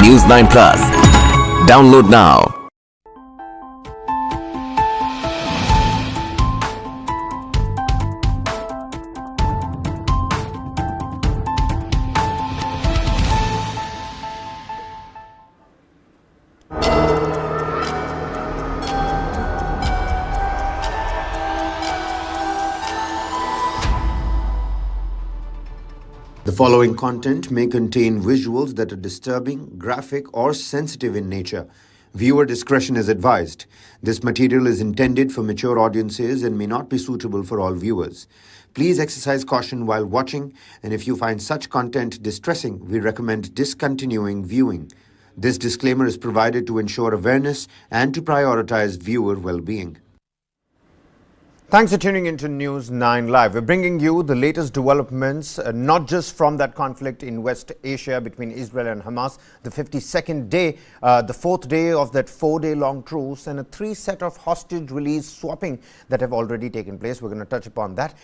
News 9 Plus. Download now. The following content may contain visuals that are disturbing, graphic, or sensitive in nature. Viewer discretion is advised. This material is intended for mature audiences and may not be suitable for all viewers. Please exercise caution while watching, and if you find such content distressing, we recommend discontinuing viewing. This disclaimer is provided to ensure awareness and to prioritize viewer well-being. Thanks for tuning into News 9 Live. We're bringing you the latest developments, not just from that conflict in West Asia between Israel and Hamas, the 52nd day, the fourth day of that 4-day-long truce, and a 3 set of hostage release swapping that have already taken place. We're going to touch upon that,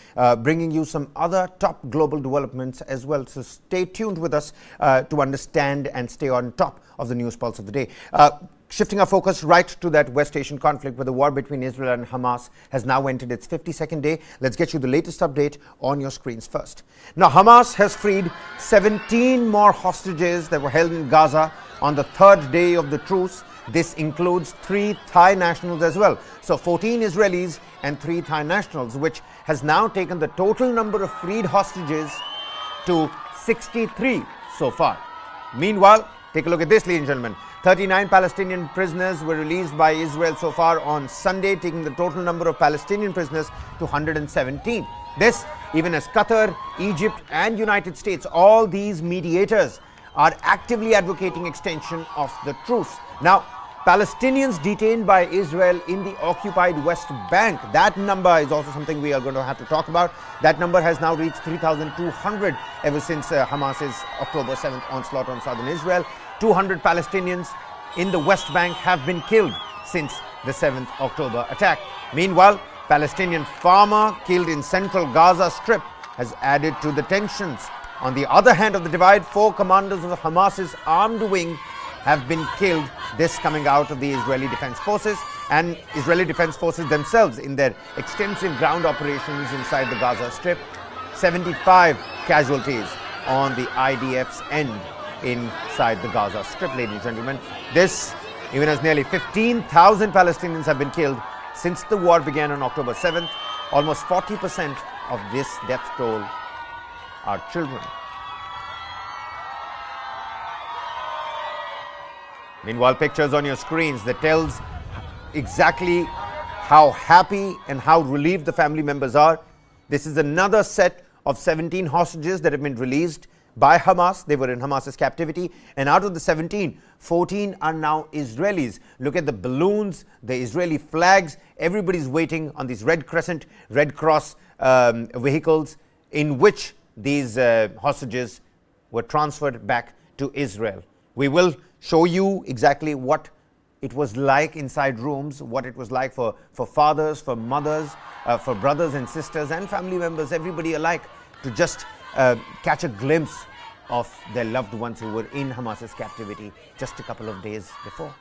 bringing you some other top global developments as well. So stay tuned with us to understand and stay on top of the news pulse of the day. Shifting our focus right to that West Asian conflict where the war between Israel and Hamas has now entered its 52nd day. Let's get you the latest update on your screens first. Now, Hamas has freed 17 more hostages that were held in Gaza on the 3rd day of the truce. This includes 3 Thai nationals as well. So 14 Israelis and 3 Thai nationals, which has now taken the total number of freed hostages to 63 so far. Meanwhile, take a look at this, ladies and gentlemen. 39 Palestinian prisoners were released by Israel so far on Sunday, taking the total number of Palestinian prisoners to 117. This, even as Qatar, Egypt and United States, all these mediators are actively advocating extension of the truce. Now, Palestinians detained by Israel in the occupied West Bank, that number is also something we are going to have to talk about. That number has now reached 3,200 ever since Hamas's October 7th onslaught on southern Israel. 200 Palestinians in the West Bank have been killed since the 7th October attack. Meanwhile, Palestinian farmer killed in central Gaza Strip has added to the tensions. On the other hand of the divide, 4 commanders of Hamas's armed wing have been killed, this coming out of the Israeli Defense Forces and Israeli Defense Forces themselves in their extensive ground operations inside the Gaza Strip. 75 casualties on the IDF's end inside the Gaza Strip, ladies and gentlemen. This, even as nearly 15,000 Palestinians have been killed since the war began on October 7th. Almost 40% of this death toll are children. Meanwhile, pictures on your screens that tells exactly how happy and how relieved the family members are. This is another set of 17 hostages that have been released by Hamas. They were in Hamas's captivity, and out of the 17, 14 are now Israelis. Look at the balloons, the Israeli flags. Everybody's waiting on these Red Crescent, Red Cross vehicles in which these hostages were transferred back to Israel. We will show you exactly what it was like inside rooms, what it was like for fathers, for mothers, for brothers and sisters and family members, everybody alike, to just catch a glimpse of their loved ones who were in Hamas's captivity just a couple of days before.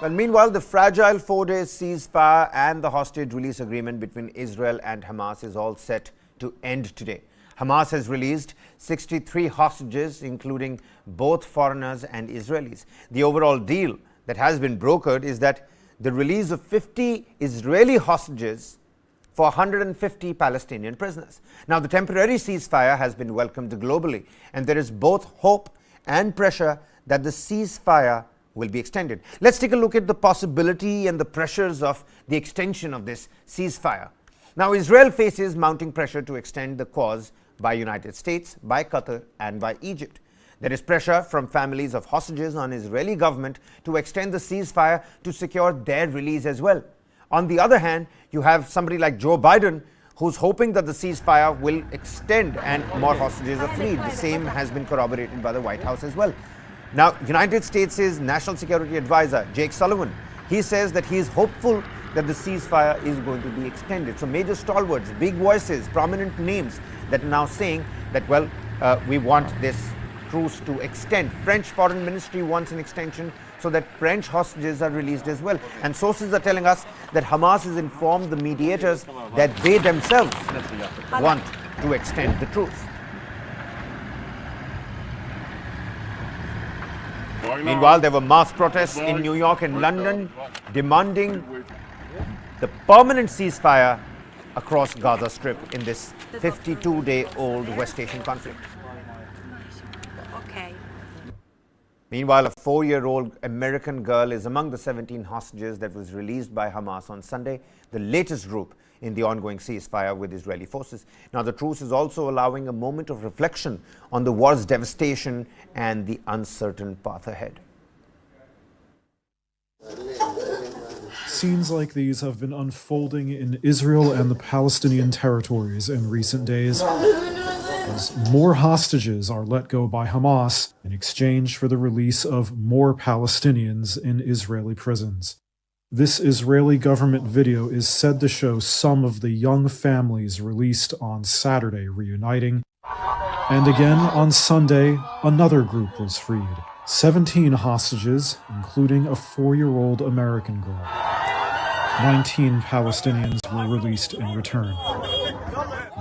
Well, meanwhile, the fragile 4-day ceasefire and the hostage release agreement between Israel and Hamas is all set to end today. Hamas has released 63 hostages, including both foreigners and Israelis. The overall deal that has been brokered is that the release of 50 Israeli hostages for 150 Palestinian prisoners. Now, the temporary ceasefire has been welcomed globally, and there is both hope and pressure that the ceasefire will be extended. Let's take a look at the possibility and the pressures of the extension of this ceasefire. Now, Israel faces mounting pressure to extend the cause by United States, by Qatar and by Egypt. There is pressure from families of hostages on Israeli government to extend the ceasefire to secure their release as well. On the other hand, you have somebody like Joe Biden who's hoping that the ceasefire will extend and more hostages are freed. The same has been corroborated by the White House as well. Now, United States' National Security Advisor, Jake Sullivan, he says that he is hopeful that the ceasefire is going to be extended. So major stalwarts, big voices, prominent names that are now saying that, well, we want this truce to extend. French Foreign Ministry wants an extension so that French hostages are released as well. And sources are telling us that Hamas has informed the mediators that they themselves want to extend the truce. Meanwhile, there were mass protests in New York and London demanding the permanent ceasefire across Gaza Strip in this 52-day-old West Asian conflict. Okay. Meanwhile, a 4-year-old American girl is among the 17 hostages that was released by Hamas on Sunday, the latest group in the ongoing ceasefire with Israeli forces. Now, the truce is also allowing a moment of reflection on the war's devastation and the uncertain path ahead. Scenes like these have been unfolding in Israel and the Palestinian territories in recent days, as more hostages are let go by Hamas in exchange for the release of more Palestinians in Israeli prisons. This Israeli government video is said to show some of the young families released on Saturday reuniting, and again on Sunday, another group was freed. 17 hostages, including a 4-year-old American girl. 19 Palestinians were released in return.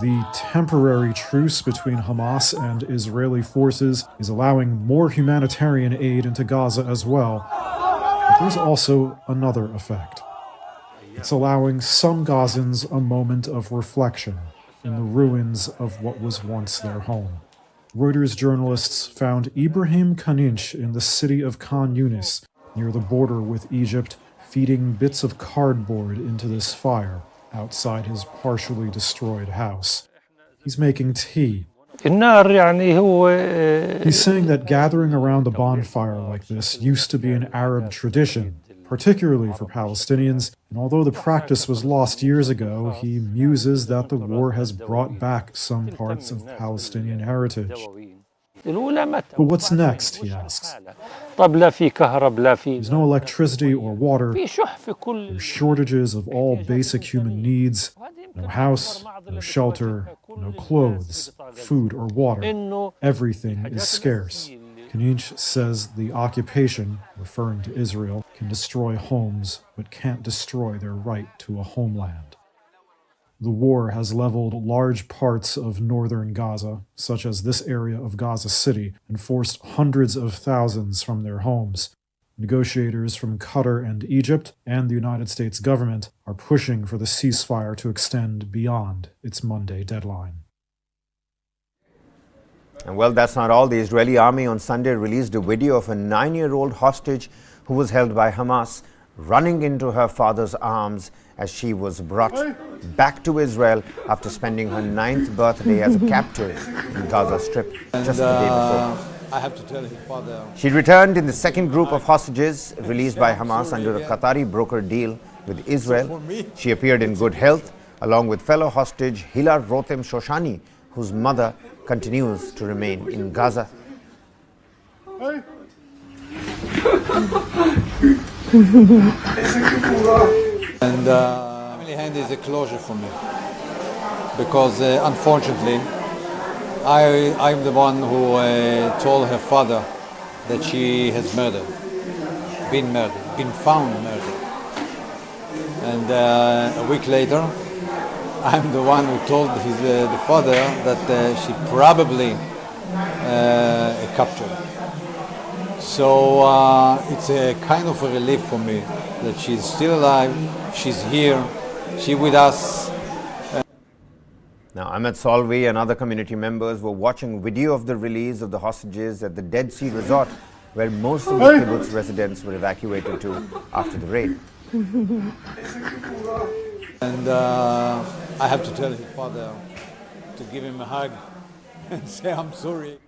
The temporary truce between Hamas and Israeli forces is allowing more humanitarian aid into Gaza as well. But there's also another effect. It's allowing some Gazans a moment of reflection in the ruins of what was once their home. Reuters journalists found Ibrahim Kaninch in the city of Khan Yunis, near the border with Egypt, feeding bits of cardboard into this fire outside his partially destroyed house. He's making tea. He's saying that gathering around a bonfire like this used to be an Arab tradition, particularly for Palestinians, and although the practice was lost years ago, he muses that the war has brought back some parts of Palestinian heritage. But what's next, he asks. There's no electricity or water. There's shortages of all basic human needs. No house, no shelter, no clothes, food or water. Everything is scarce. Kaninch says the occupation, referring to Israel, can destroy homes, but can't destroy their right to a homeland. The war has leveled large parts of northern Gaza, such as this area of Gaza City, and forced hundreds of thousands from their homes. Negotiators from Qatar and Egypt and the United States government are pushing for the ceasefire to extend beyond its Monday deadline. And well, that's not all. The Israeli army on Sunday released a video of a 9-year-old hostage who was held by Hamas running into her father's arms as she was brought back to Israel after spending her 9th birthday as a captive in Gaza Strip just the day before. I have to tell his father. She returned in the second group of hostages released by Hamas under a Qatari broker deal with Israel. She appeared in good health, along with fellow hostage Hilar Rotem Shoshani, whose mother continues to remain in Gaza. And family hand is a closure for me, because unfortunately I'm the one who told her father that she has been found murdered. And a week later, I'm the one who told the father that she probably captured. So it's a kind of a relief for me that she's still alive, she's here, she's with us. Now, Ahmed Solvi and other community members were watching video of the release of the hostages at the Dead Sea Resort, where most of the kibbutz residents were evacuated to after the raid. And I have to tell his father to give him a hug and say I'm sorry.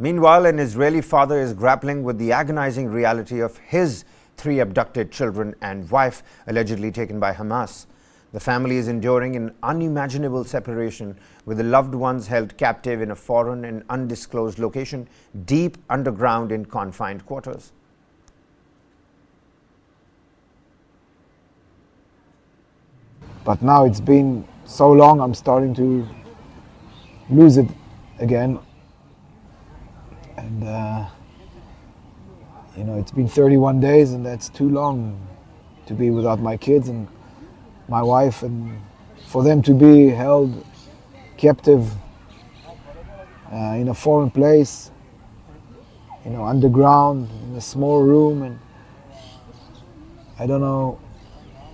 Meanwhile, an Israeli father is grappling with the agonizing reality of his 3 abducted children and wife, allegedly taken by Hamas. The family is enduring an unimaginable separation, with the loved ones held captive in a foreign and undisclosed location deep underground in confined quarters. But now it's been so long, I'm starting to lose it again. And you know, it's been 31 days, and that's too long to be without my kids and my wife, and for them to be held captive in a foreign place, you know, underground in a small room, and I don't know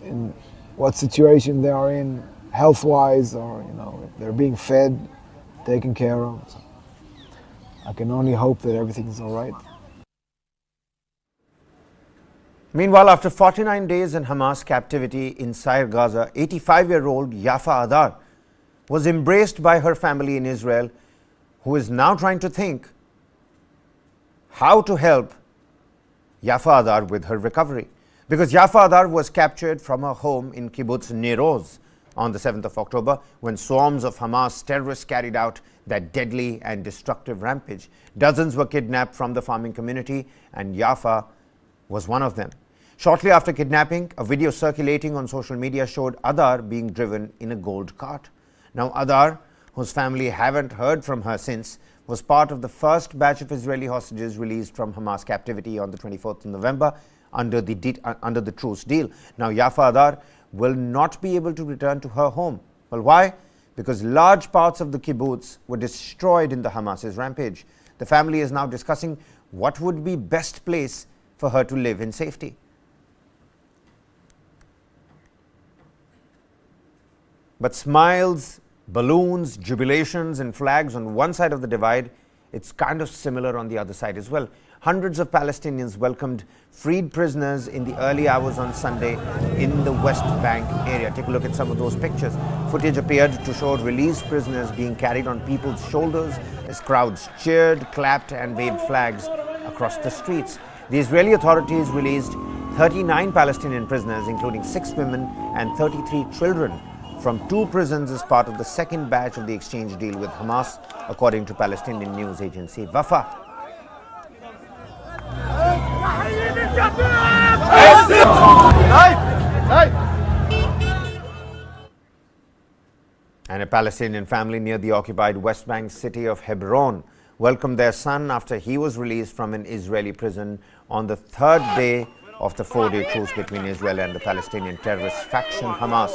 in what situation they are in health-wise, or you know, if they're being fed, taken care of. So I can only hope that everything's all right. Meanwhile, after 49 days in Hamas captivity inside Gaza, 85-year-old Yafa Adar was embraced by her family in Israel, who is now trying to think how to help Yafa Adar with her recovery. Because Yafa Adar was captured from her home in Kibbutz Nir Oz on the 7th of October, when swarms of Hamas terrorists carried out that deadly and destructive rampage. Dozens were kidnapped from the farming community, and Yafa was one of them. Shortly after kidnapping, a video circulating on social media showed Adar being driven in a gold cart. Now Adar, whose family haven't heard from her since, was part of the first batch of Israeli hostages released from Hamas captivity on the 24th of November under the truce deal. Now Yafa Adar will not be able to return to her home. Well, why? Because large parts of the kibbutz were destroyed in the Hamas's rampage. The family is now discussing what would be best place for her to live in safety. But smiles, balloons, jubilations and flags on one side of the divide, it's kind of similar on the other side as well. Hundreds of Palestinians welcomed freed prisoners in the early hours on Sunday in the West Bank area. Take a look at some of those pictures. Footage appeared to show released prisoners being carried on people's shoulders as crowds cheered, clapped and waved flags across the streets. The Israeli authorities released 39 Palestinian prisoners, including 6 women and 33 children, from 2 prisons as part of the second batch of the exchange deal with Hamas, according to Palestinian news agency Wafa. And a Palestinian family near the occupied West Bank city of Hebron welcomed their son after he was released from an Israeli prison on the 3rd day of the 4-day truce between Israel and the Palestinian terrorist faction Hamas.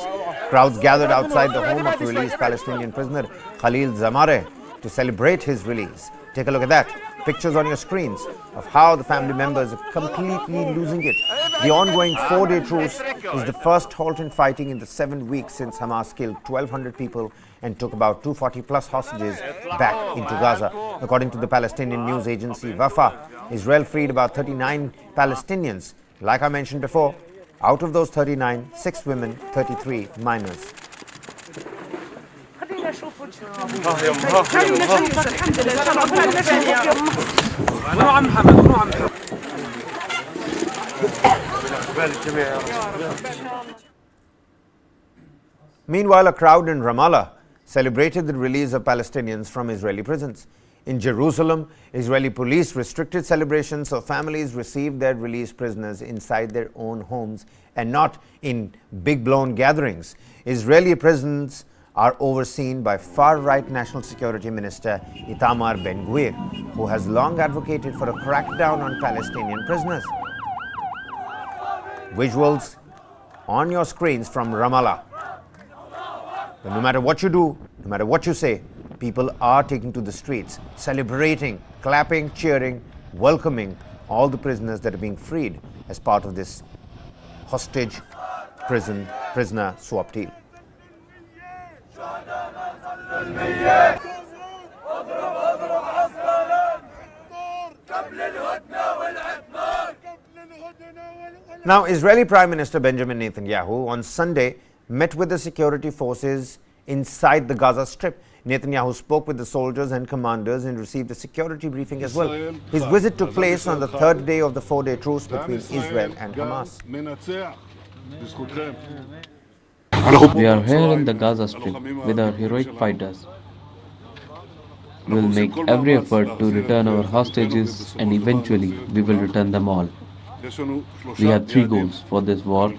Crowds gathered outside the home of released Palestinian prisoner Khalil Zamareh to celebrate his release. Take a look at that. Pictures on your screens of how the family members are completely losing it. The ongoing 4-day truce is the first halt in fighting in the 7 weeks since Hamas killed 1,200 people and took about 240 plus hostages back into Gaza. According to the Palestinian news agency Wafa, Israel freed about 39 Palestinians. Like I mentioned before, out of those 39, 6 women, 33 minors. Meanwhile, a crowd in Ramallah celebrated the release of Palestinians from Israeli prisons. In Jerusalem, Israeli police restricted celebrations so families received their released prisoners inside their own homes and not in big-blown gatherings. Israeli prisons are overseen by far-right National Security Minister Itamar Ben-Gvir, who has long advocated for a crackdown on Palestinian prisoners. Visuals on your screens from Ramallah. But no matter what you do, no matter what you say, people are taking to the streets, celebrating, clapping, cheering, welcoming all the prisoners that are being freed as part of this hostage prisoner swap deal. Now, Israeli Prime Minister Benjamin Netanyahu on Sunday met with the security forces inside the Gaza Strip. Netanyahu spoke with the soldiers and commanders and received a security briefing as well. His visit took place on the 3rd day of the 4-day truce between Israel and Hamas. We are here in the Gaza Strip with our heroic fighters. We will make every effort to return our hostages, and eventually we will return them all. We have 3 goals for this war: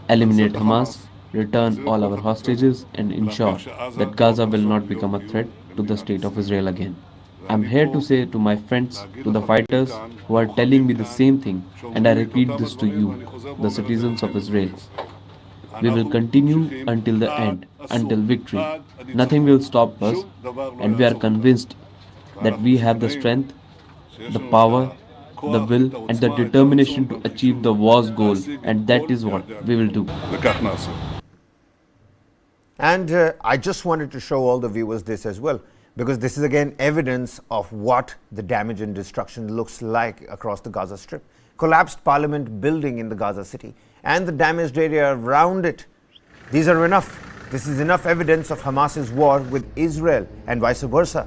eliminate Hamas, return all our hostages, and ensure that Gaza will not become a threat to the state of Israel again. I'm here to say to my friends, to the fighters who are telling me the same thing, and I repeat this to you, the citizens of Israel. We will continue until the end, until victory. Nothing will stop us, and we are convinced that we have the strength, the power, the will, and the determination to achieve the war's goal, and that is what we will do. And I just wanted to show all the viewers this as well, because this is again evidence of what the damage and destruction looks like across the Gaza Strip. Collapsed parliament building in the Gaza city and the damaged area around it. These are enough. This is enough evidence of Hamas's war with Israel and vice versa.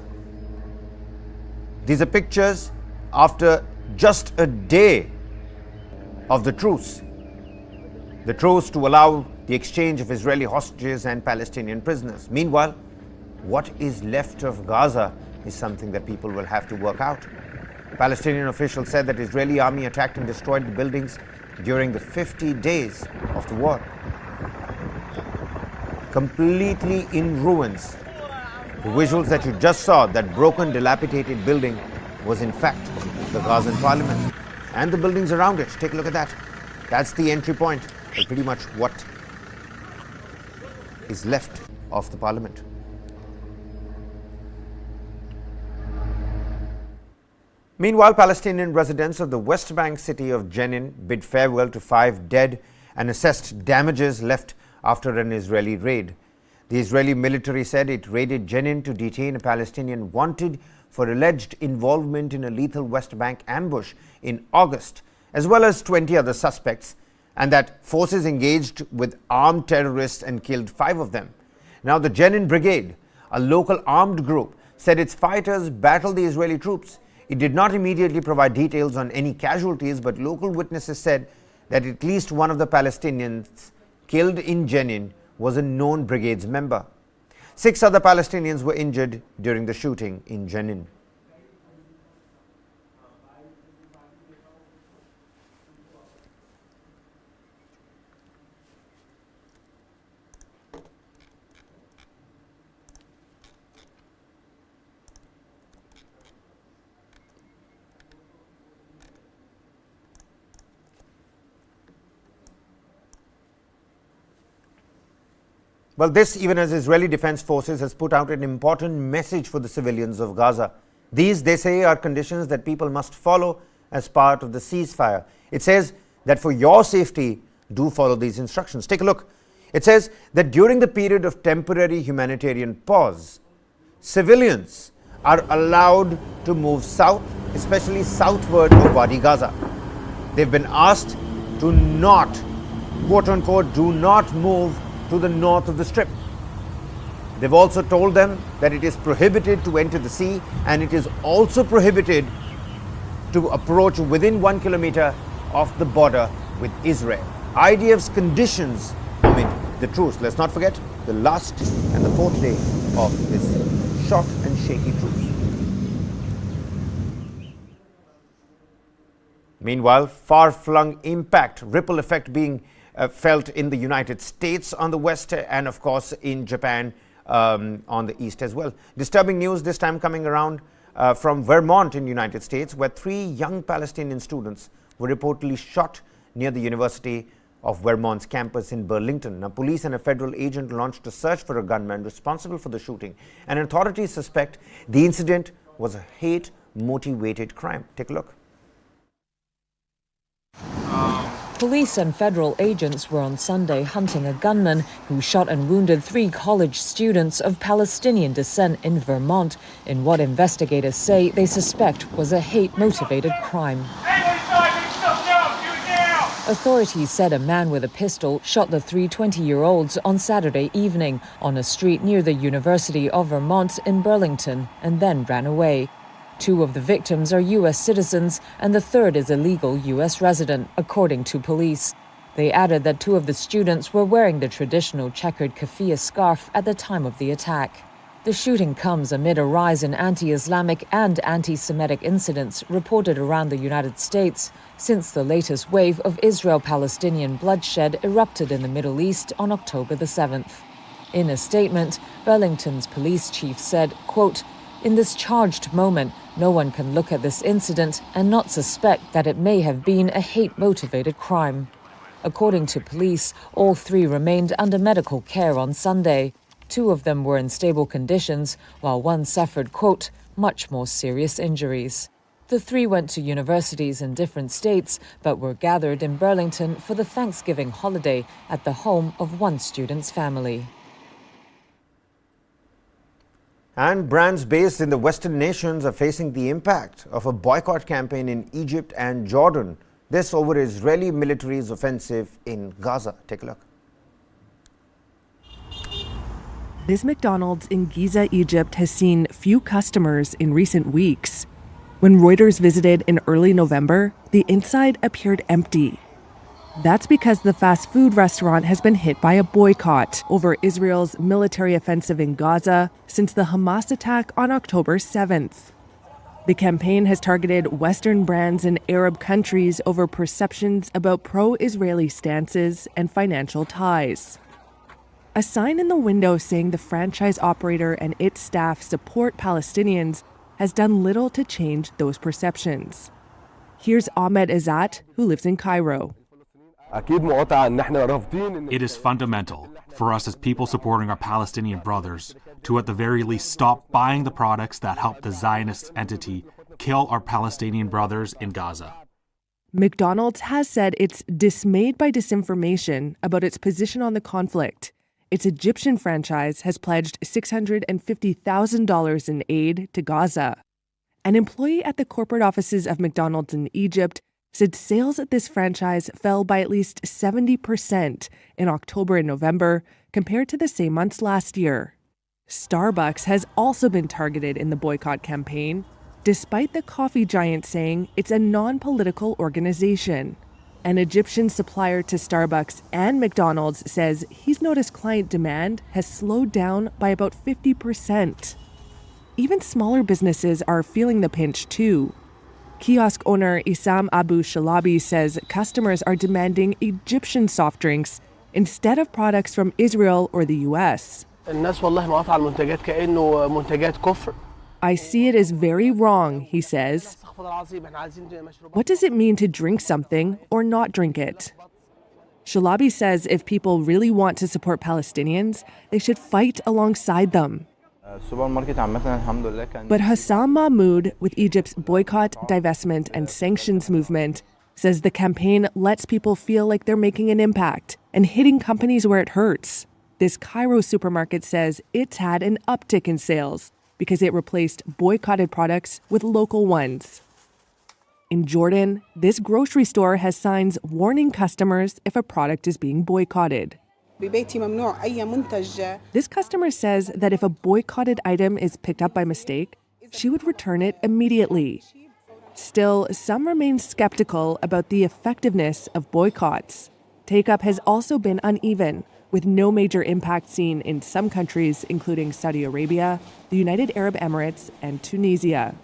These are pictures after just a day of the truce. The truce to allow the exchange of Israeli hostages and Palestinian prisoners. Meanwhile, what is left of Gaza is something that people will have to work out. Palestinian officials said that Israeli army attacked and destroyed the buildings during the 50 days of the war. Completely in ruins. The visuals that you just saw, that broken, dilapidated building, was in fact the Gazan parliament. And the buildings around it, take a look at that. That's the entry point, and pretty much what is left of the parliament. Meanwhile, Palestinian residents of the West Bank city of Jenin bid farewell to 5 dead and assessed damages left after an Israeli raid. The Israeli military said it raided Jenin to detain a Palestinian wanted for alleged involvement in a lethal West Bank ambush in August, as well as 20 other suspects, and that forces engaged with armed terrorists and killed 5 of them. Now, the Jenin Brigade, a local armed group, said its fighters battled the Israeli troops. It did not immediately provide details on any casualties, but local witnesses said that at least one of the Palestinians killed in Jenin was a known brigade's member. 6 other Palestinians were injured during the shooting in Jenin. Well, this, even as Israeli Defense Forces, has put out an important message for the civilians of Gaza. These, they say, are conditions that people must follow as part of the ceasefire. It says that for your safety, do follow these instructions. Take a look. It says that during the period of temporary humanitarian pause, civilians are allowed to move south, especially southward of Wadi Gaza. They've been asked to not, quote unquote, do not move to the north of the strip. They've also told them that it is prohibited to enter the sea, and it is also prohibited to approach within 1 kilometer of the border with Israel. IDF's conditions amid the truce. Let's not forget the last and the 4th day of this short and shaky truce. Meanwhile, far-flung impact, ripple effect being felt in the United States on the west and of course in Japan on the east as well. Disturbing news this time coming around from Vermont in the United States, where 3 young Palestinian students were reportedly shot near the University of Vermont's campus in Burlington. Now, police and a federal agent launched a search for a gunman responsible for the shooting, and authorities suspect the incident was a hate-motivated crime. Take a look. Police and federal agents were on Sunday hunting a gunman who shot and wounded 3 college students of Palestinian descent in Vermont in what investigators say they suspect was a hate-motivated crime. Authorities said a man with a pistol shot the 3 20-year-olds on Saturday evening on a street near the University of Vermont in Burlington and then ran away. 2 of the victims are U.S. citizens and the 3rd is a legal U.S. resident, according to police. They added that 2 of the students were wearing the traditional checkered keffiyeh scarf at the time of the attack. The shooting comes amid a rise in anti-Islamic and anti-Semitic incidents reported around the United States since the latest wave of Israel-Palestinian bloodshed erupted in the Middle East on October the 7th. In a statement, Burlington's police chief said, quote, "In this charged moment, no one can look at this incident and not suspect that it may have been a hate-motivated crime." According to police, all three remained under medical care on Sunday. Two of them were in stable conditions, while one suffered, quote, "much more serious injuries." The three went to universities in different states, but were gathered in Burlington for the Thanksgiving holiday at the home of one student's family. And brands based in the Western nations are facing the impact of a boycott campaign in Egypt and Jordan. This over Israeli military's offensive in Gaza. Take a look. This McDonald's in Giza, Egypt has seen few customers in recent weeks. When Reuters visited in early November, the inside appeared empty. That's because the fast food restaurant has been hit by a boycott over Israel's military offensive in Gaza since the Hamas attack on October 7th. The campaign has targeted Western brands in Arab countries over perceptions about pro-Israeli stances and financial ties. A sign in the window saying the franchise operator and its staff support Palestinians has done little to change those perceptions. Here's Ahmed Izzat, who lives in Cairo. It is fundamental for us as people supporting our Palestinian brothers to at the very least stop buying the products that help the Zionist entity kill our Palestinian brothers in Gaza. McDonald's has said it's dismayed by disinformation about its position on the conflict. Its Egyptian franchise has pledged $650,000 in aid to Gaza. An employee at the corporate offices of McDonald's in Egypt said sales at this franchise fell by at least 70% in October and November compared to the same months last year. Starbucks has also been targeted in the boycott campaign, despite the coffee giant saying it's a non-political organization. An Egyptian supplier to Starbucks and McDonald's says he's noticed client demand has slowed down by about 50%. Even smaller businesses are feeling the pinch too. Kiosk owner Issam Abu Shalabi says customers are demanding Egyptian soft drinks instead of products from Israel or the US. I see it as very wrong, he says. What does it mean to drink something or not drink it? Shalabi says if people really want to support Palestinians, they should fight alongside them. But Hassam Mahmoud with Egypt's boycott, divestment, and sanctions movement says the campaign lets people feel like they're making an impact and hitting companies where it hurts. This Cairo supermarket says it's had an uptick in sales because it replaced boycotted products with local ones. In Jordan, this grocery store has signs warning customers if a product is being boycotted. This customer says that if a boycotted item is picked up by mistake, she would return it immediately. Still, some remain skeptical about the effectiveness of boycotts. Take-up has also been uneven, with no major impact seen in some countries, including Saudi Arabia, the United Arab Emirates, and Tunisia.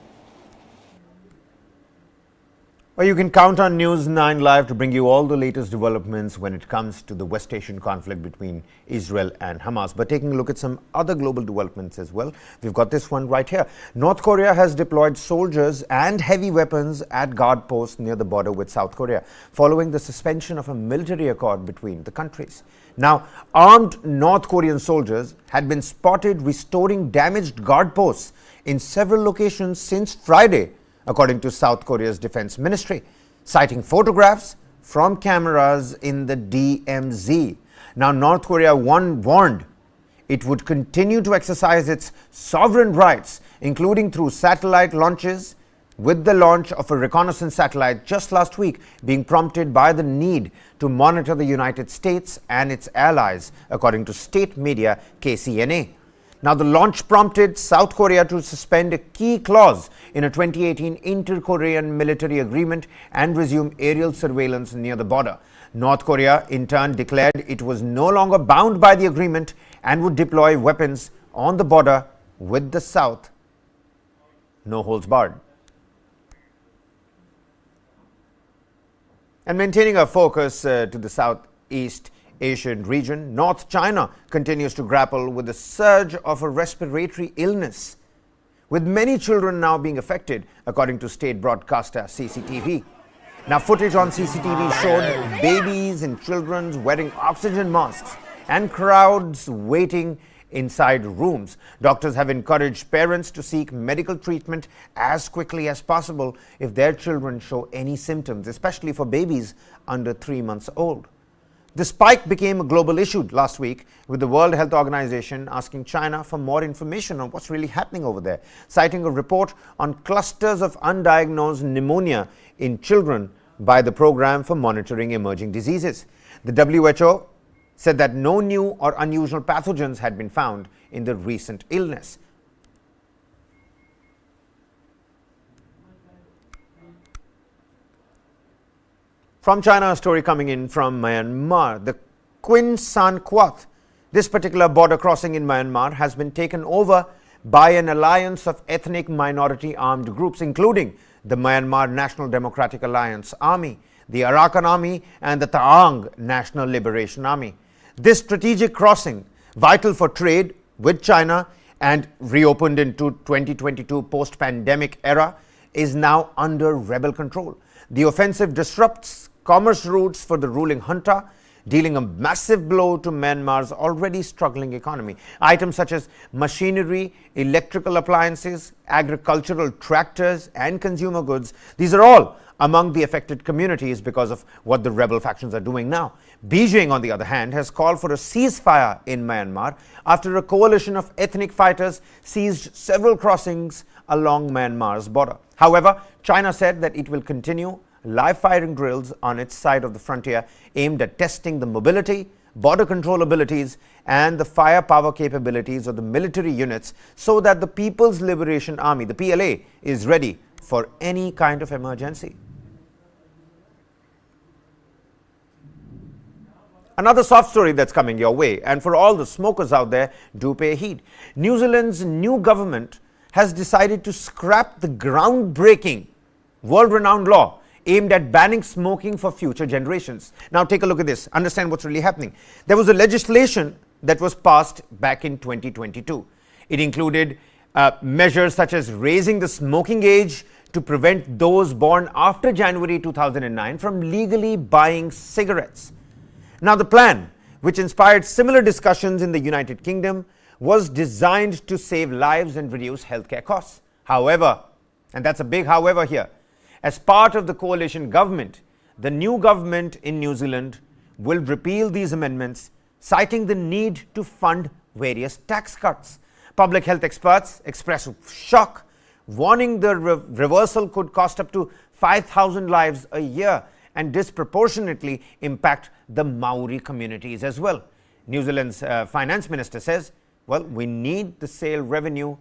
Well, you can count on News 9 Live to bring you all the latest developments when it comes to the West Asian conflict between Israel and Hamas. But taking a look at some other global developments as well, we've got this one right here. North Korea has deployed soldiers and heavy weapons at guard posts near the border with South Korea, following the suspension of a military accord between the countries. Now, armed North Korean soldiers had been spotted restoring damaged guard posts in several locations since Friday, according to South Korea's defense ministry, citing photographs from cameras in the DMZ. Now, North Korea warned it would continue to exercise its sovereign rights, including through satellite launches, with the launch of a reconnaissance satellite just last week being prompted by the need to monitor the United States and its allies, according to state media KCNA. Now, the launch prompted South Korea to suspend a key clause in a 2018 inter-Korean military agreement and resume aerial surveillance near the border. North Korea, in turn, declared it was no longer bound by the agreement and would deploy weapons on the border with the South, no holds barred. And maintaining our focus to the Southeast Asian region, North China continues to grapple with the surge of a respiratory illness, with many children now being affected, according to state broadcaster CCTV. Now, footage on CCTV showed babies and children wearing oxygen masks and crowds waiting inside rooms. Doctors have encouraged parents to seek medical treatment as quickly as possible if their children show any symptoms, especially for babies under 3 months old. The spike became a global issue last week, with the World Health Organization asking China for more information on what's really happening over there, citing a report on clusters of undiagnosed pneumonia in children by the Program for Monitoring Emerging Diseases. The WHO said that no new or unusual pathogens had been found in the recent illness. From China, a story coming in from Myanmar. The Quin San Quoth, this particular border crossing in Myanmar, has been taken over by an alliance of ethnic minority armed groups, including the Myanmar National Democratic Alliance Army, the Arakan Army, and the Taang National Liberation Army. This strategic crossing, vital for trade with China and reopened into 2022 post-pandemic era, is now under rebel control. The offensive disrupts commerce routes for the ruling junta, dealing a massive blow to Myanmar's already struggling economy. Items such as machinery, electrical appliances, agricultural tractors, and consumer goods, these are all among the affected communities because of what the rebel factions are doing now. Beijing, on the other hand, has called for a ceasefire in Myanmar after a coalition of ethnic fighters seized several crossings along Myanmar's border. However, China said that it will continue live firing drills on its side of the frontier aimed at testing the mobility, border control abilities, and the firepower capabilities of the military units so that the People's Liberation Army, the PLA, is ready for any kind of emergency. Another soft story that's coming your way, and for all the smokers out there, do pay heed. New Zealand's new government has decided to scrap the groundbreaking, world-renowned law aimed at banning smoking for future generations. Now take a look at this, understand what's really happening. There was a legislation that was passed back in 2022. It included measures such as raising the smoking age to prevent those born after January 2009 from legally buying cigarettes. Now the plan, which inspired similar discussions in the United Kingdom, was designed to save lives and reduce healthcare costs. However, and that's a big however here, as part of the coalition government, the new government in New Zealand will repeal these amendments, citing the need to fund various tax cuts. Public health experts express shock, warning the reversal could cost up to 5,000 lives a year and disproportionately impact the Maori communities as well. New Zealand's finance minister says, well, we need the sale revenue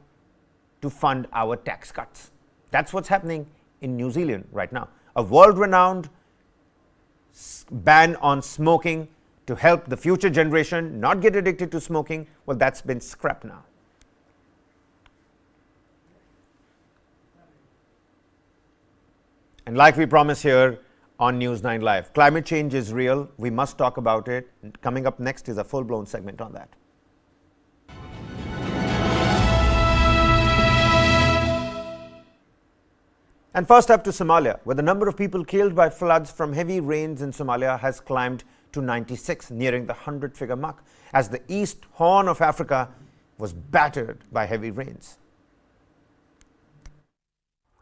to fund our tax cuts. That's what's happening in New Zealand right now. A world-renowned ban on smoking to help the future generation not get addicted to smoking, well, that's been scrapped now. And like we promised here on News 9 Live, climate change is real. We must talk about it. Coming up next is a full-blown segment on that. And first up to Somalia, where the number of people killed by floods from heavy rains in Somalia has climbed to 96, nearing the 100-figure mark, as the East Horn of Africa was battered by heavy rains.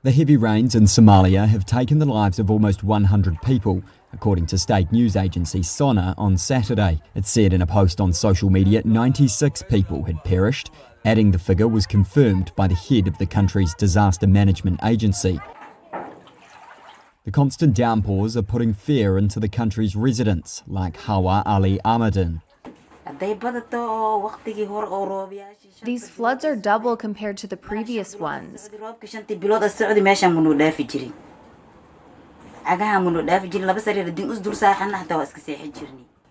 The heavy rains in Somalia have taken the lives of almost 100 people, according to state news agency SONA on Saturday. It said in a post on social media 96 people had perished, adding the figure was confirmed by the head of the country's disaster management agency. The constant downpours are putting fear into the country's residents, like Hawa Ali Ahmadin. These floods are double compared to the previous ones.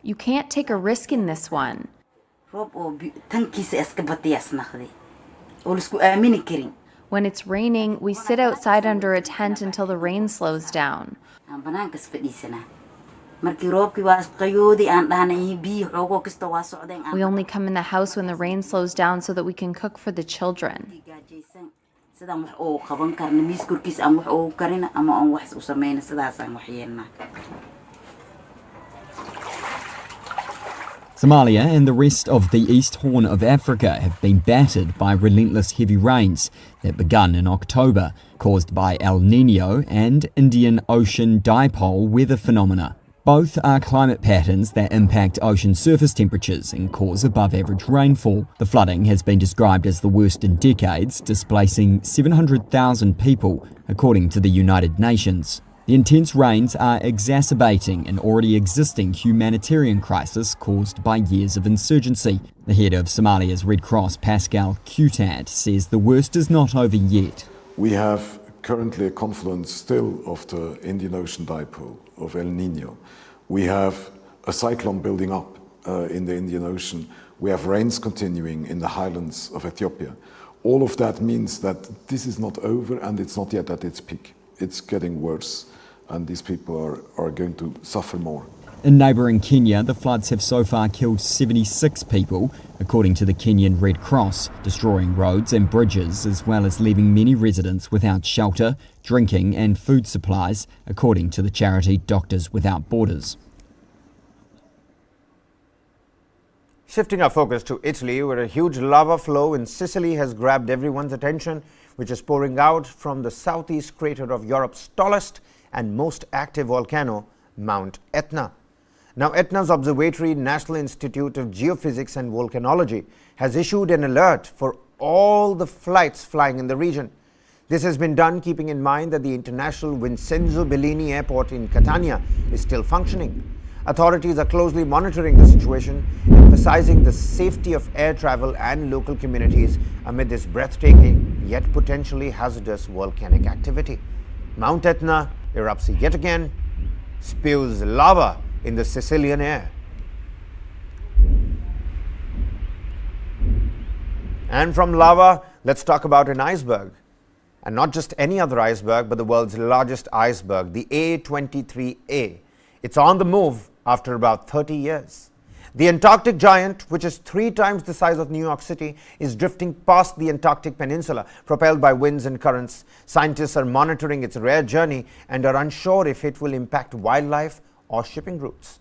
You can't take a risk in this one. When it's raining, we sit outside under a tent until the rain slows down. We only come in the house when the rain slows down so that we can cook for the children. Somalia and the rest of the East Horn of Africa have been battered by relentless heavy rains that begun in October, caused by El Niño and Indian Ocean Dipole weather phenomena. Both are climate patterns that impact ocean surface temperatures and cause above average rainfall. The flooding has been described as the worst in decades, displacing 700,000 people, according to the United Nations. The intense rains are exacerbating an already existing humanitarian crisis caused by years of insurgency. The head of Somalia's Red Cross, Pascal Cutad, says the worst is not over yet. We have currently a confluence still of the Indian Ocean Dipole, of El Niño. We have a cyclone building up in the Indian Ocean. We have rains continuing in the highlands of Ethiopia. All of that means that this is not over and it's not yet at its peak. It's getting worse and these people are going to suffer more. In neighbouring Kenya, the floods have so far killed 76 people, according to the Kenyan Red Cross, destroying roads and bridges as well as leaving many residents without shelter, drinking and food supplies, according to the charity Doctors Without Borders. Shifting our focus to Italy, where a huge lava flow in Sicily has grabbed everyone's attention, which is pouring out from the southeast crater of Europe's tallest and most active volcano, Mount Etna. Now, Etna's observatory, National Institute of Geophysics and Volcanology, has issued an alert for all the flights flying in the region. This has been done keeping in mind that the international Vincenzo Bellini Airport in Catania is still functioning. Authorities are closely monitoring the situation, emphasizing the safety of air travel and local communities amid this breathtaking yet potentially hazardous volcanic activity. Mount Etna erupts yet again, spews lava in the Sicilian air. And from lava, let's talk about an iceberg. And not just any other iceberg, but the world's largest iceberg, the A23A. It's on the move after about 30 years. The Antarctic giant, which is 3 times the size of New York City, is drifting past the Antarctic Peninsula, propelled by winds and currents. Scientists are monitoring its rare journey and are unsure if it will impact wildlife or shipping routes.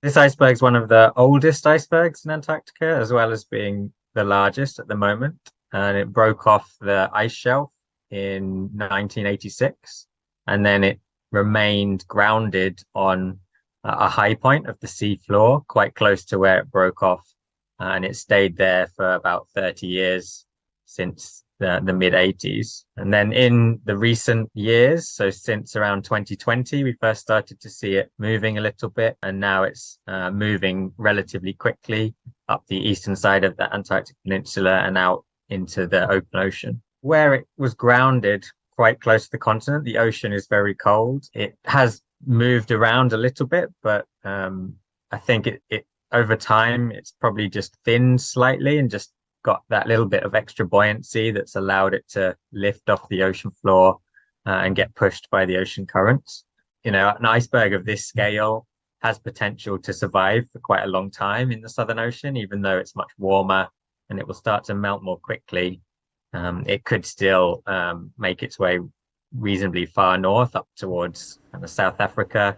This iceberg is one of the oldest icebergs in Antarctica, as well as being the largest at the moment. And it broke off the ice shelf in 1986, and then it remained grounded on a high point of the sea floor, quite close to where it broke off. And it stayed there for about 30 years since the mid-80s. And then in the recent years, so since around 2020, we first started to see it moving a little bit. And now it's moving relatively quickly up the eastern side of the Antarctic Peninsula and out into the open ocean. Where it was grounded quite close to the continent, the ocean is very cold. It has moved around a little bit, but I think it over time, it's probably just thinned slightly and just got that little bit of extra buoyancy that's allowed it to lift off the ocean floor and get pushed by the ocean currents. You know, an iceberg of this scale has potential to survive for quite a long time in the Southern Ocean, even though it's much warmer and it will start to melt more quickly. It could still make its way reasonably far north up towards South Africa,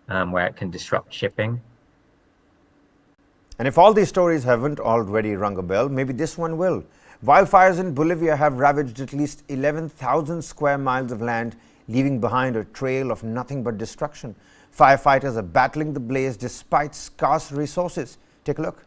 where it can disrupt shipping. And if all these stories haven't already rung a bell, maybe this one will. Wildfires in Bolivia have ravaged at least 11,000 square miles of land, leaving behind a trail of nothing but destruction. Firefighters are battling the blaze despite scarce resources. Take a look.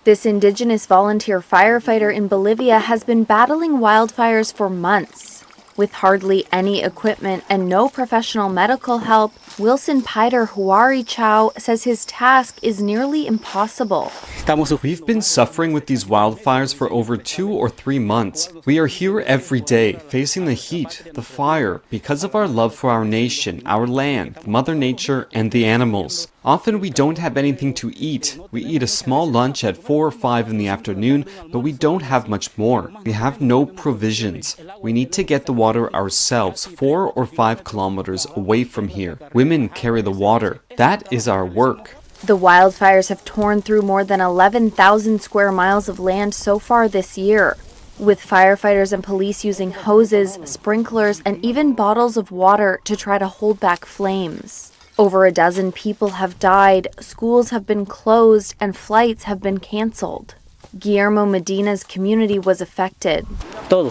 This indigenous volunteer firefighter in Bolivia has been battling wildfires for months. With hardly any equipment and no professional medical help, Wilson Piter Huari Chow says his task is nearly impossible. We've been suffering with these wildfires for over 2 or 3 months. We are here every day, facing the heat, the fire, because of our love for our nation, our land, Mother Nature, and the animals. Often we don't have anything to eat. We eat a small lunch at 4 or 5 in the afternoon, but we don't have much more. We have no provisions. We need to get the water ourselves 4 or 5 kilometers away from here. Women carry the water. That is our work. The wildfires have torn through more than 11,000 square miles of land so far this year, with firefighters and police using hoses, sprinklers, and even bottles of water to try to hold back flames. Over a dozen people have died, schools have been closed, and flights have been canceled. Guillermo Medina's community was affected. Todo.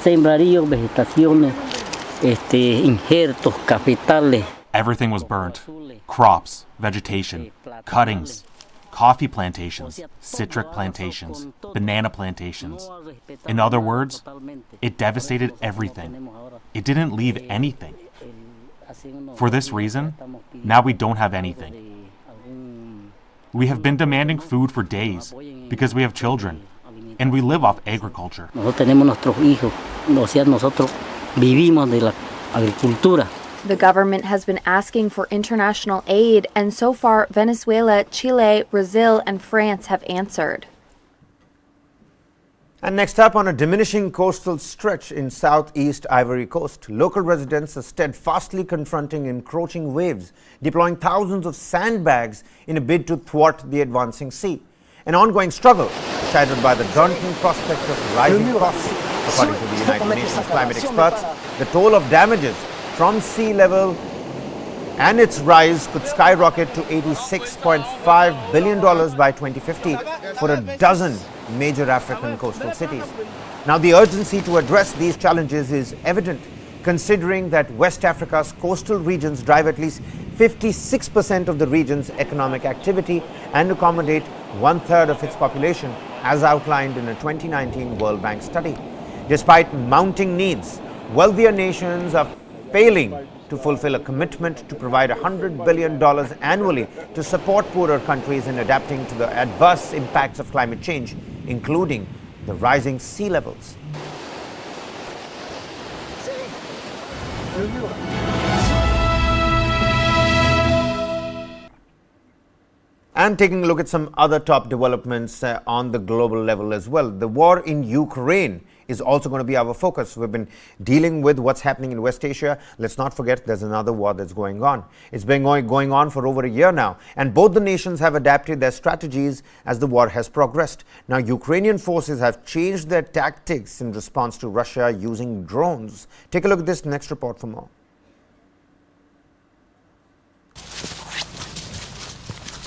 Sembradíos, vegetaciones, injertos, capitales. Everything was burnt. Crops, vegetation, cuttings, coffee plantations, citric plantations, banana plantations. In other words, it devastated everything. It didn't leave anything. For this reason, now we don't have anything. We have been demanding food for days because we have children, and we live off agriculture. Nosotros tenemos nuestros hijos, o sea, nosotros vivimos de la agricultura. The government has been asking for international aid, and so far, Venezuela, Chile, Brazil, and France have answered. And next up, on a diminishing coastal stretch in southeast Ivory Coast, local residents are steadfastly confronting encroaching waves, deploying thousands of sandbags in a bid to thwart the advancing sea. An ongoing struggle shadowed by the daunting prospect of rising costs. According to the United Nations climate experts, the toll of damages from sea level and its rise could skyrocket to $86.5 billion by 2050 for a dozen major African coastal cities. Now, the urgency to address these challenges is evident, considering that West Africa's coastal regions drive at least 56% of the region's economic activity and accommodate 1/3 of its population, as outlined in a 2019 World Bank study. Despite mounting needs, wealthier nations are failing to fulfill a commitment to provide $100 billion annually to support poorer countries in adapting to the adverse impacts of climate change, including the rising sea levels. And taking a look at some other top developments on the global level as well. The war in Ukraine is also going to be our focus. We've been dealing with what's happening in West Asia. Let's not forget there's another war that's going on. It's been going on for over a year now, and both the nations have adapted their strategies as the war has progressed. Now, Ukrainian forces have changed their tactics in response to Russia using drones. Take a look at this next report for more.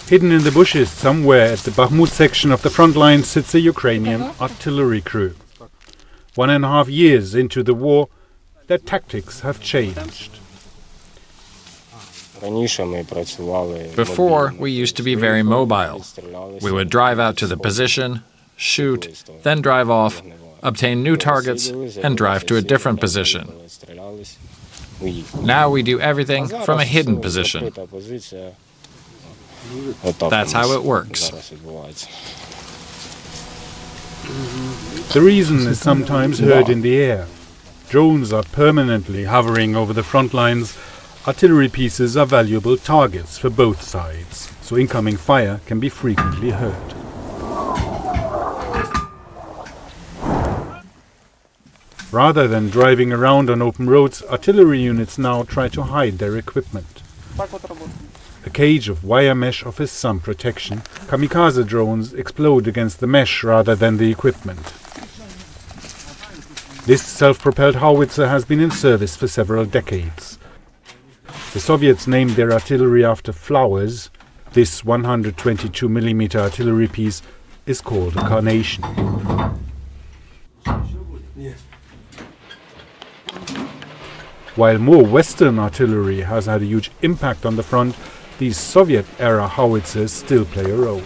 Hidden in the bushes somewhere at the Bakhmut section of the front line sits a Ukrainian artillery crew. 1.5 years into the war, their tactics have changed. Before, we used to be very mobile. We would drive out to the position, shoot, then drive off, obtain new targets, and drive to a different position. Now we do everything from a hidden position. That's how it works. The reason is sometimes heard in the air. Drones are permanently hovering over the front lines. Artillery pieces are valuable targets for both sides, so incoming fire can be frequently heard. Rather than driving around on open roads, artillery units now try to hide their equipment. A cage of wire mesh offers some protection. Kamikaze drones explode against the mesh rather than the equipment. This self-propelled howitzer has been in service for several decades. The Soviets named their artillery after flowers. This 122mm artillery piece is called a carnation. While more Western artillery has had a huge impact on the front, these Soviet-era howitzers still play a role.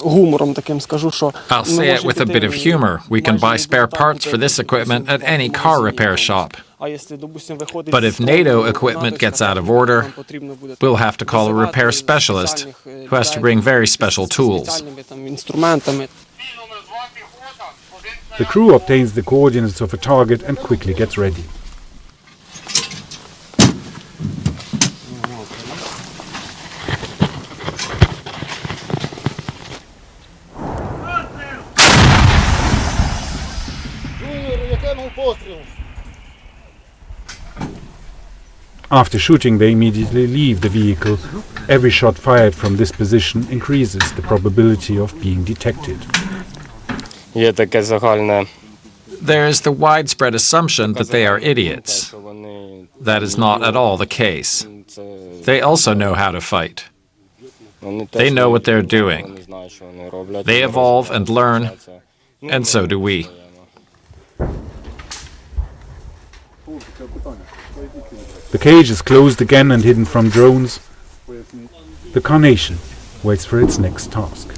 I'll say it with a bit of humor. We can buy spare parts for this equipment at any car repair shop. But if NATO equipment gets out of order, we'll have to call a repair specialist who has to bring very special tools. The crew obtains the coordinates of a target and quickly gets ready. After shooting, they immediately leave the vehicle. Every shot fired from this position increases the probability of being detected. There is the widespread assumption that they are idiots. That is not at all the case. They also know how to fight. They know what they're doing. They evolve and learn, and so do we. The cage is closed again and hidden from drones. The carnation waits for its next task.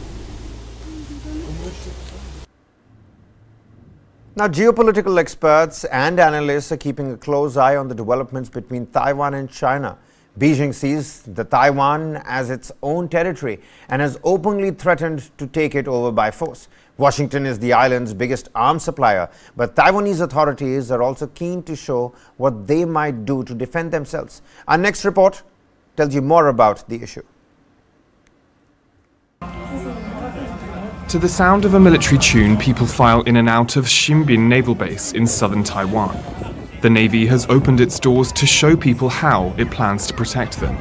Now, geopolitical experts and analysts are keeping a close eye on the developments between Taiwan and China. Beijing sees the Taiwan as its own territory and has openly threatened to take it over by force. Washington is the island's biggest arms supplier, but Taiwanese authorities are also keen to show what they might do to defend themselves. Our next report tells you more about the issue. To the sound of a military tune, people file in and out of Ximbin Naval Base in southern Taiwan. The Navy has opened its doors to show people how it plans to protect them.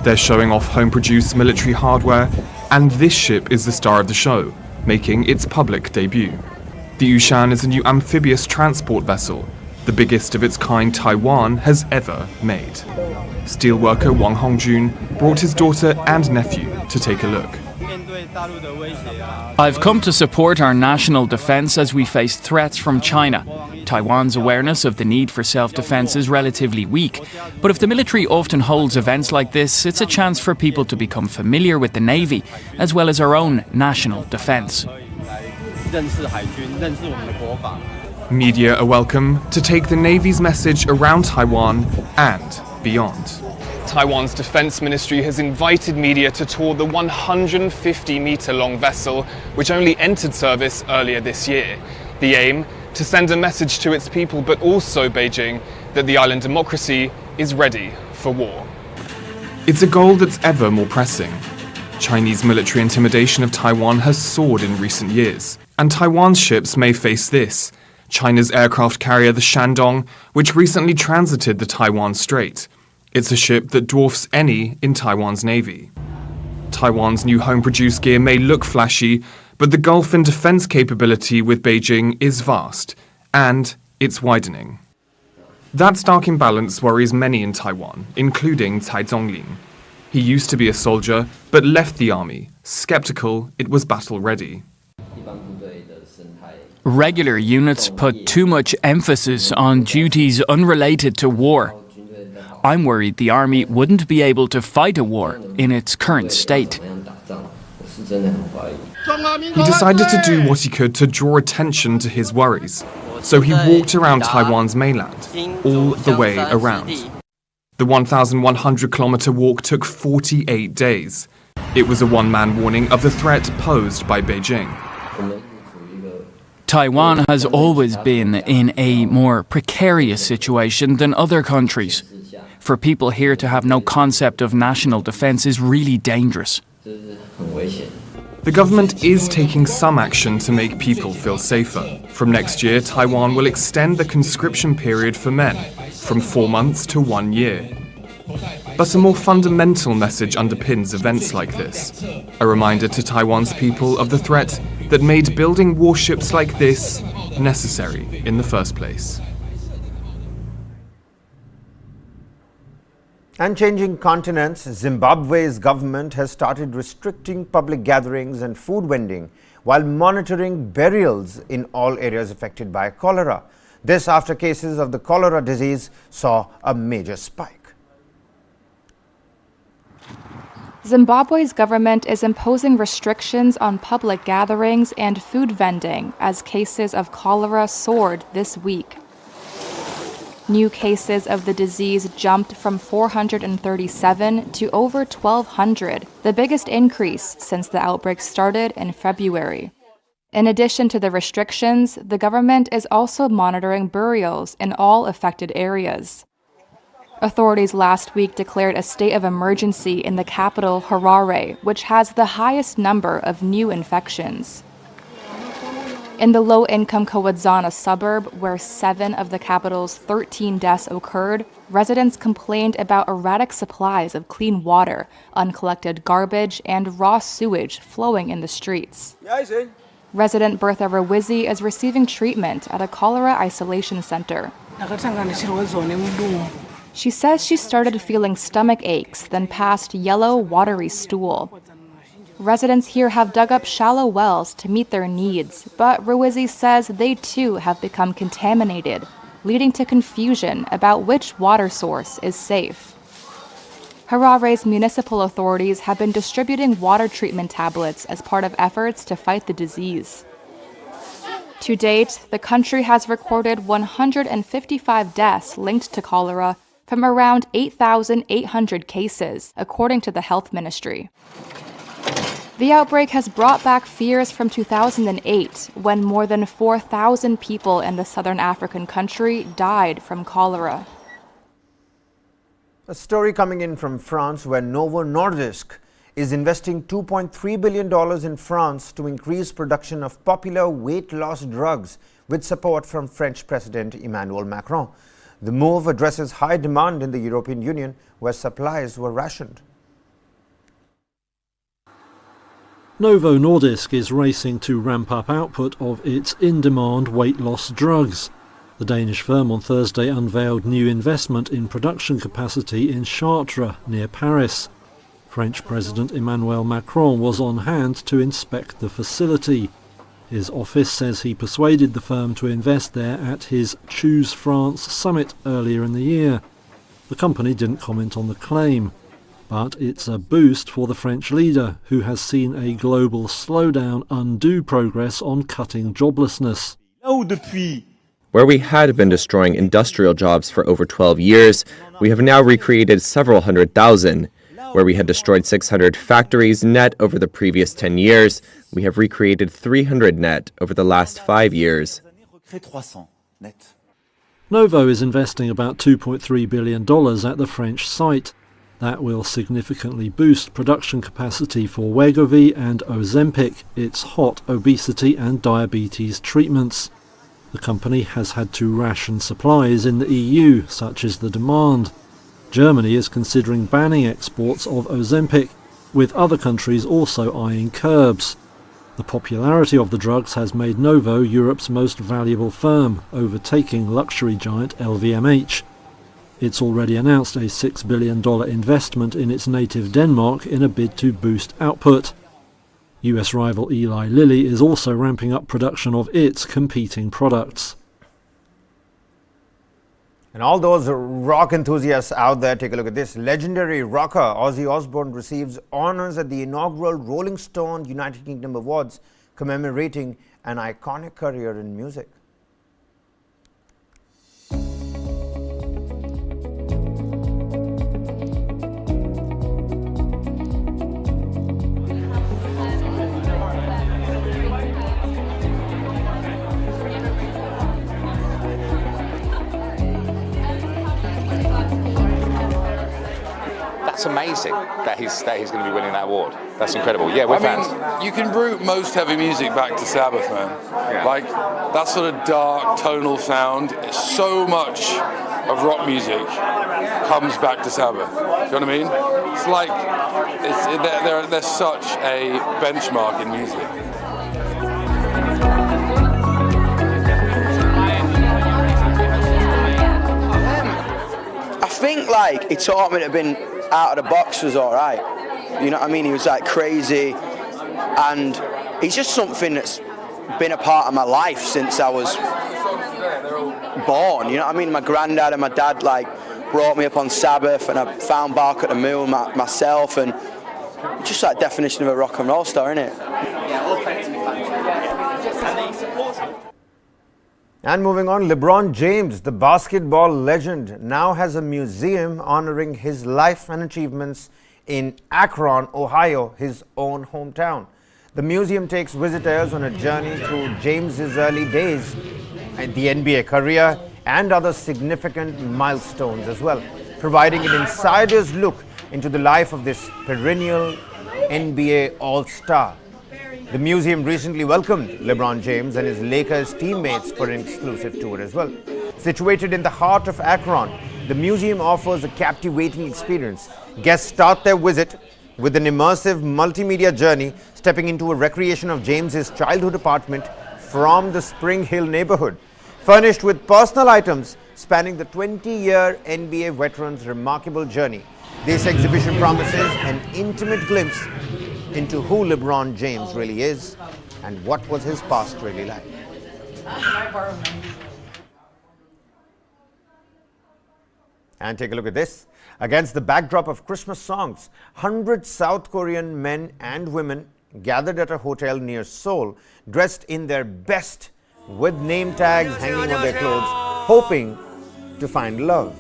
They're showing off home-produced military hardware, and this ship is the star of the show, making its public debut. The Yushan is a new amphibious transport vessel, the biggest of its kind Taiwan has ever made. Steelworker Wang Hongjun brought his daughter and nephew to take a look. I've come to support our national defense as we face threats from China. Taiwan's awareness of the need for self-defense is relatively weak, but if the military often holds events like this, it's a chance for people to become familiar with the Navy, as well as our own national defense. Media are welcome to take the Navy's message around Taiwan and beyond. Taiwan's defense ministry has invited media to tour the 150-meter-long vessel, which only entered service earlier this year. The aim? To send a message to its people, but also Beijing, that the island democracy is ready for war. It's a goal that's ever more pressing. Chinese military intimidation of Taiwan has soared in recent years, and Taiwan's ships may face this. China's aircraft carrier, the Shandong, which recently transited the Taiwan Strait. It's a ship that dwarfs any in Taiwan's navy. Taiwan's new home-produced gear may look flashy, but the gulf in defense capability with Beijing is vast, and it's widening. That stark imbalance worries many in Taiwan, including Cai Zonglin. He used to be a soldier, but left the army, skeptical it was battle-ready. Regular units put too much emphasis on duties unrelated to war. I'm worried the army wouldn't be able to fight a war in its current state. He decided to do what he could to draw attention to his worries. So he walked around Taiwan's mainland, all the way around. The 1,100-kilometer walk took 48 days. It was a one-man warning of the threat posed by Beijing. Taiwan has always been in a more precarious situation than other countries. For people here to have no concept of national defense is really dangerous. The government is taking some action to make people feel safer. From next year, Taiwan will extend the conscription period for men from 4 months to 1 year. But a more fundamental message underpins events like this. A reminder to Taiwan's people of the threat that made building warships like this necessary in the first place. And changing continents, Zimbabwe's government has started restricting public gatherings and food vending while monitoring burials in all areas affected by cholera. This after cases of the cholera disease saw a major spike. Zimbabwe's government is imposing restrictions on public gatherings and food vending as cases of cholera soared this week. New cases of the disease jumped from 437 to over 1,200, the biggest increase since the outbreak started in February. In addition to the restrictions, the government is also monitoring burials in all affected areas. Authorities last week declared a state of emergency in the capital, Harare, which has the highest number of new infections. In the low-income Kawadzana suburb, where 7 of the capital's 13 deaths occurred, residents complained about erratic supplies of clean water, uncollected garbage, and raw sewage flowing in the streets. Resident Bertha Rawizi is receiving treatment at a cholera isolation center. She says she started feeling stomach aches, then passed yellow, watery stool. Residents here have dug up shallow wells to meet their needs, but Rawizi says they too have become contaminated, leading to confusion about which water source is safe. Harare's municipal authorities have been distributing water treatment tablets as part of efforts to fight the disease. To date, the country has recorded 155 deaths linked to cholera from around 8,800 cases, according to the health ministry. The outbreak has brought back fears from 2008, when more than 4,000 people in the southern African country died from cholera. A story coming in from France, where Novo Nordisk is investing $2.3 billion in France to increase production of popular weight loss drugs with support from French President Emmanuel Macron. The move addresses high demand in the European Union, where supplies were rationed. Novo Nordisk is racing to ramp up output of its in-demand weight loss drugs. The Danish firm on Thursday unveiled new investment in production capacity in Chartres, near Paris. French President Emmanuel Macron was on hand to inspect the facility. His office says he persuaded the firm to invest there at his Choose France summit earlier in the year. The company didn't comment on the claim, but it's a boost for the French leader, who has seen a global slowdown undo progress on cutting joblessness. Where we had been destroying industrial jobs for over 12 years, we have now recreated several 100,000. Where we had destroyed 600 factories net over the previous 10 years, we have recreated 300 net over the last 5 years. Novo is investing about $2.3 billion at the French site. That will significantly boost production capacity for Wegovy and Ozempic, its hot obesity and diabetes treatments. The company has had to ration supplies in the EU, such is the demand. Germany is considering banning exports of Ozempic, with other countries also eyeing curbs. The popularity of the drugs has made Novo Europe's most valuable firm, overtaking luxury giant LVMH. It's already announced a $6 billion investment in its native Denmark in a bid to boost output. US rival Eli Lilly is also ramping up production of its competing products. And all those rock enthusiasts out there, take a look at this. Legendary rocker Ozzy Osbourne receives honors at the inaugural Rolling Stone United Kingdom Awards, commemorating an iconic career in music. That's amazing that he's going to be winning that award. That's incredible. Yeah, we're fans. You can root most heavy music back to Sabbath, man. Yeah. Like that sort of dark tonal sound. So much of rock music comes back to Sabbath. Do you know what I mean? It's like they're such a benchmark in music. I think like he taught me to be out of the box was all right. You know what I mean? He was like crazy, and he's just something that's been a part of my life since I was born. You know what I mean? My granddad and my dad like brought me up on Sabbath, and I found Bark at the Moon myself, and just like definition of a rock and roll star, isn't it? And moving on, LeBron James, the basketball legend, now has a museum honoring his life and achievements in Akron, Ohio, his own hometown. The museum takes visitors on a journey through James's early days and the NBA career and other significant milestones as well, providing an insider's look into the life of this perennial NBA All-Star. The museum recently welcomed LeBron James and his Lakers teammates for an exclusive tour as well. Situated in the heart of Akron, the museum offers a captivating experience. Guests start their visit with an immersive multimedia journey, stepping into a recreation of James's childhood apartment from the Spring Hill neighborhood, furnished with personal items spanning the 20-year NBA veteran's remarkable journey. This exhibition promises an intimate glimpse into who LeBron James really is and what was his past really like. And take a look at this. Against the backdrop of Christmas songs, 100 South Korean men and women gathered at a hotel near Seoul, dressed in their best with name tags hanging on their clothes, hoping to find love.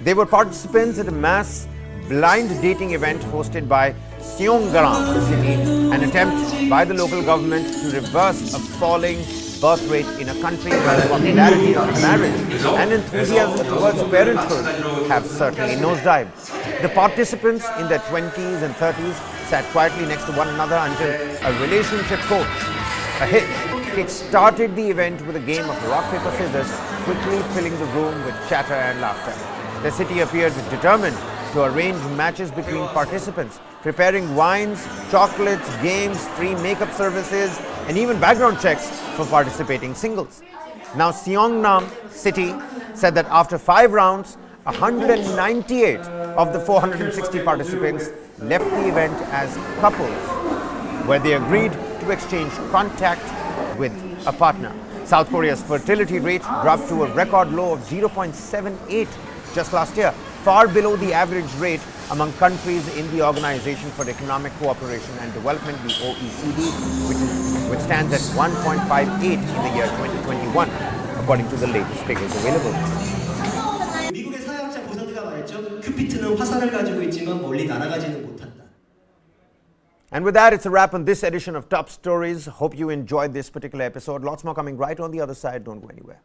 They were participants at a mass blind dating event hosted by Seonggram City, an attempt by the local government to reverse a falling birth rate in a country where the popularity of marriage and enthusiasm towards parenthood have certainly nosedived. The participants in their 20s and 30s sat quietly next to one another until a relationship coach, a hitch, started the event with a game of rock, paper, scissors, quickly filling the room with chatter and laughter. The city appeared determined to arrange matches between participants, preparing wines, chocolates, games, free makeup services, and even background checks for participating singles. Now, Seongnam City said that after 5 rounds, 198 of the 460 participants left the event as couples, where they agreed to exchange contact with a partner. South Korea's fertility rate dropped to a record low of 0.78 just last year, far below the average rate among countries in the Organization for Economic Cooperation and Development, the OECD, which stands at 1.58 in the year 2021, according to the latest figures available. 미국의 사회학자 보사드가 말했죠. 큐피트는 화살을 가지고 있지만 멀리 날아가지는 못한다. And with that, it's a wrap on this edition of Top Stories. Hope you enjoyed this particular episode. Lots more coming right on the other side. Don't go anywhere.